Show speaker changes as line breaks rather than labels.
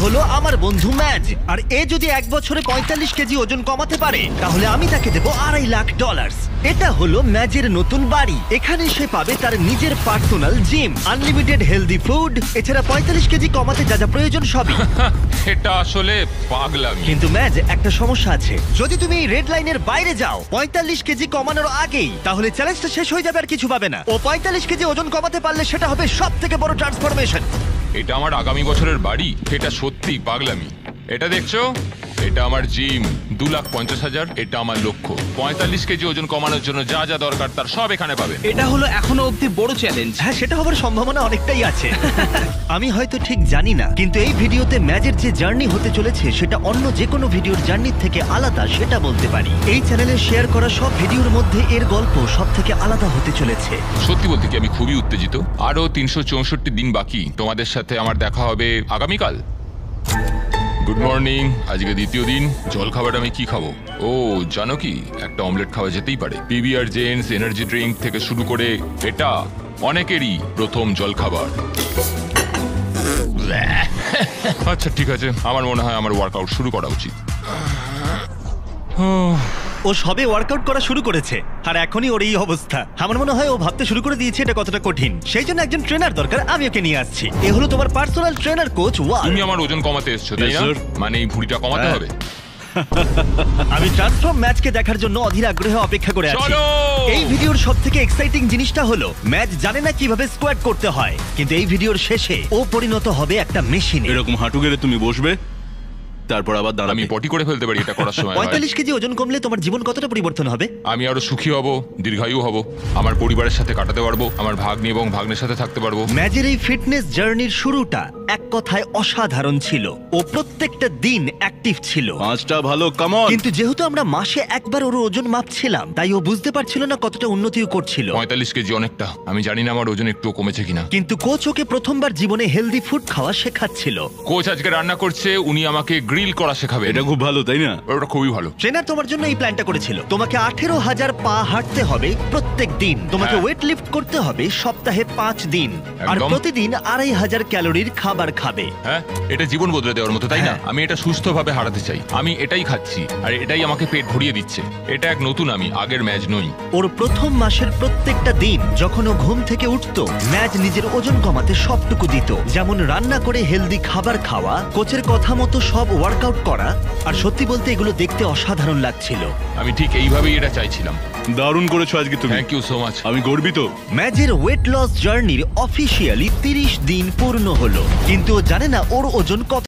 হলো আমার বন্ধু ম্যাজ, আর এ যদি 1 বছরে 45 কেজি ওজন কমাতে পারে তাহলে আমি তাকে দেবো $2.5 লাখ। এটা হলো ম্যাজের নতুন বাড়ি। এখানে সে পাবে তার নিজের personal gym, unlimited healthy food, এছাড়া 45 কেজি কমাতে যা যা প্রয়োজন সবই।
এটা আসলে পাগলামি।
কিন্তু ম্যাজ, একটা সমস্যা আছে। যদি তুমি এই রেড লাইনের বাইরে যাও 45 কেজি কমানোর আগেই, তাহলে চ্যালেঞ্জটা শেষ হয়ে যাবে আর কিছু পাবে না। ও 45 কেজি ওজন কমাতে পারলে সেটা হবে সবথেকে বড় ট্রান্সফরমেশন।
এটা আমার আগামী বছরের বাড়ি। এটা সত্যি পাগলামি। এটা দেখছো, এটা আমার জিম, 2,50,000। এটা আমার লক্ষ্য। 45 কেজি ওজন কমানোর জন্য যা যা দরকার তার সব এখানে পাবেন।
এটা হলো এখনো অব্দি বড় চ্যালেঞ্জ।
হ্যাঁ, সেটা হবার সম্ভাবনা অনেকটাই আছে। আমি হয়তো ঠিক জানি না, কিন্তু এই ভিডিওতে ম্যাজের যে জার্নি হতে চলেছে সেটা অন্য যে কোনো ভিডিওর জার্নির থেকে আলাদা, সেটা বলতে পারি। এই চ্যানেলে শেয়ার করা সব ভিডিওর মধ্যে এর গল্প সব থেকে আলাদা হতে চলেছে।
সত্যি বলতে কি আমি খুবই উত্তেজিত। আরো 364 দিন বাকি। তোমাদের সাথে আমার দেখা হবে আগামীকাল। Good morning. আজকে দ্বিতীয় দিন। জল খাবার আমি কি খাবো? ও জানো কি, একটা অমলেট খাওয়া যেতেই পারে। পিবিআর জেন্টস এনার্জি ড্রিঙ্ক থেকে শুরু করে এটা অনেকেরই প্রথম জল খাবার। আচ্ছা ঠিক আছে, আমার মনে হয় আমার ওয়ার্কআউট শুরু করা উচিত।
ও সবে ওয়ার্কআউট করা শুরু করেছে আর এখনই ওর এই অবস্থা। আমার মনে হয় ও ভাবতে শুরু করে দিয়েছে এটা কতটা কঠিন। সেই জন্য একজন ট্রেনার দরকার, আমি ওকে নিয়ে আসছি। এ হলো তোমার পার্সোনাল ট্রেনার কোচ ওয়াল।
তুমি আমার ওজন কমাতে এসেছো তাই না? মানে এই ভুঁড়িটা কমাতে হবে।
আমি ট্রান্সফর্ম ম্যাচকে দেখার জন্য অধীর আগ্রহে অপেক্ষা করে আছি।
চলো!
এই ভিডিওর সবথেকে এক্সাইটিং জিনিসটা হলো ম্যাচ জানে না কিভাবে স্কোয়াট করতে হয়, কিন্তু এই ভিডিওর শেষে ও পরিণত হবে একটা মেশিনে।
এরকম হাঁটু গেড়ে তুমি বসবে, তারপর আবার দাঁড়াবে।
আমি পটি করে ফেলতে পারি এটা করার সময়।
45 কেজি ওজন কমলে তোমার জীবন কতটা পরিবর্তন হবে?
আমি আরো সুখী হব, দীর্ঘায়ু হব, আমার পরিবারের সাথে কাটাতে পারবো, আমার ভাগ্নি এবং ভাগ্নের সাথে থাকতে পারবো।
ম্যাচের এই ফিটনেস জার্নির শুরুটা এক কথায় অসাধারণ ছিল। ও প্রত্যেকটা দিন অ্যাক্টিভ ছিল।
5টা ভালো, কাম অন।
কিন্তু যেহেতু আমরা মাসে একবার ওর ওজন মাপছিলাম, তাই ও বুঝতে পারছিল না কতটা উন্নতিও করছিল।
45 কেজি অনেকটা। আমি জানি না আমার ওজন একটু কমেছে কিনা।
কিন্তু কোচ ওকে প্রথমবার জীবনে হেলদি ফুড খাওয়া শেখাচ্ছিল।
কোচ আজকে রান্না করছে, উনি আমাকে গ্রিল করা শেখাবে।
এটা খুব ভালো, তাই না?
ওটা খুবই ভালো।
ট্রেনার তোমার জন্য এই প্ল্যানটা করেছিল। তোমাকে 18,000 পা হাঁটতে হবে প্রত্যেক দিন। তোমাকে ওয়েট লিফট করতে হবে সপ্তাহে 5 দিন, আর
একদম।
প্রতিদিন 2,500 ক্যালোরির খাবার খাবে।
হ্যাঁ, এটা জীবন বদলে দেওয়ার মতো, তাই না?
হ্যাঁ।
আমি এটা সুস্থভাবে হারাতে চাই। আমি এটাই খাচ্ছি আর এটাই আমাকে পেট ভরিয়ে দিচ্ছে। এটা এক নতুন আমি, আগের ম্যাচ নই।
ওর প্রথম মাসের প্রত্যেকটা দিন যখন ও ঘুম থেকে উঠতো, ম্যাচ নিজের ওজন কমাতে সবটুকু দিত। যেমন রান্না করে হেলদি খাবার খাওয়া, কোচের কথা মতো সব ওয়ার্কআউট করা। আর সত্যি বলতে এগুলো দেখতে অসাধারণ লাগছিল।
আমি ঠিক এইভাবেই এটা চাইছিলাম।
দারুণ করেছো আজকে তুমি।
Thank you so much.
আমি গর্বিত।
ম্যাচের ওয়েট লস জার্নির অফিসিয়ালি 30 দিন পূর্ণ হলো, কিন্তু ও জানে না ওর ওজন কত